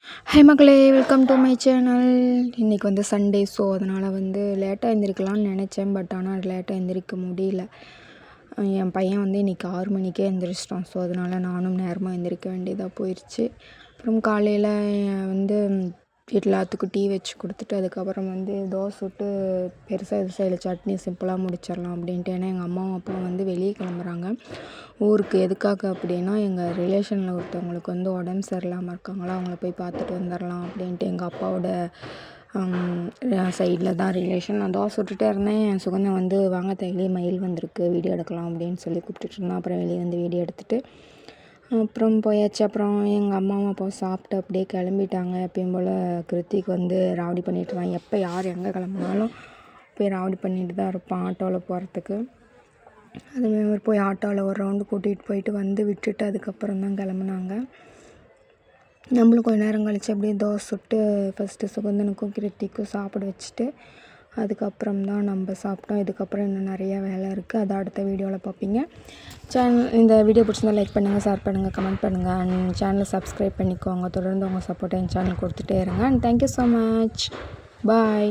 High மக்களே, welcome to my channel. இன்றைக்கி வந்து சண்டே. ஸோ அதனால் வந்து லேட்டாக எழுந்திரிக்கலாம்னு நினச்சேன். பட் ஆனால் லேட்டாக எழுந்திரிக்க முடியல. என் பையன் வந்து இன்றைக்கி 6 மணிக்கே எழுந்திரிச்சிட்டான். ஸோ அதனால் நானும் நேரமாக எழுந்திரிக்க வேண்டியதாக போயிடுச்சு. அப்புறம் காலையில் வந்து எல்லாத்துக்கும் டீ வச்சு கொடுத்துட்டு அதுக்கப்புறம் வந்து தோசை சுட்டு பெருசாக எதுவும் இல்லை, சட்னி சிம்பிளாக முடிச்சிடலாம் அப்படின்ட்டு. ஏன்னா எங்கள் அம்மாவும் அப்பாவும் வந்து வெளியே கிளம்புறாங்க ஊருக்கு. எதுக்காக அப்படின்னா எங்கள் ரிலேஷனில் ஒருத்தவங்களுக்கு வந்து உடம்பு சரியில்லாமல் இருக்காங்களா, அவங்கள போய் பார்த்துட்டு வந்துடலாம் அப்படின்ட்டு. எங்கள் அப்பாவோட சைடில் தான் ரிலேஷன். நான் தோசை சுட்டுட்டே இருந்தேன். என் சுகந்தன் வந்து வாங்க தையிலே மயில் வந்திருக்கு, வீடியோ எடுக்கலாம் அப்படின்னு சொல்லி கூப்பிட்டுட்டு இருந்தேன். அப்புறம் வெளியே வந்து வீடியோ எடுத்துகிட்டு அப்புறம் போயாச்சு. அப்புறம் எங்கள் அம்மாவும் அப்பாவும் சாப்பிட்டு அப்படியே கிளம்பிட்டாங்க. எப்பயும் போல் கிருத்திக் வந்து ராவடி பண்ணிட்டுருவான். எப்போ யார் எங்கே கிளம்புனாலும் போய் ராவடி பண்ணிட்டு தான் இருப்பான் ஆட்டோவில் போகிறதுக்கு. அதுமாதிரி போய் ஆட்டோவில் ஒரு ரவுண்டு கூட்டிகிட்டு போயிட்டு வந்து விட்டுட்டு அதுக்கப்புறம் தான் கிளம்புனாங்க. நம்மளும் கொஞ்சம் நேரம் கழித்து அப்படியே தோசை சுட்டு ஃபஸ்ட்டு சுகந்தனுக்கும் கிருத்திக்கும் சாப்பிட வச்சுட்டு அதுக்கப்புறம் தான் நம்ம சாப்பிட்டோம். இதுக்கப்புறம் இன்னும் நிறையா வேலை இருக்குது, அதை அடுத்த வீடியோவில் பார்ப்பீங்க. இந்த வீடியோ பிடிச்சிருந்தா லைக் பண்ணுங்கள், ஷேர் பண்ணுங்கள், கமெண்ட் பண்ணுங்கள். அண்ட் சேனலை சப்ஸ்கிரைப் பண்ணிக்கோங்க. தொடர்ந்து உங்கள் சப்போர்ட்டை என் சேனல் கொடுத்துட்டே இருங்க. And thank you so much. Bye.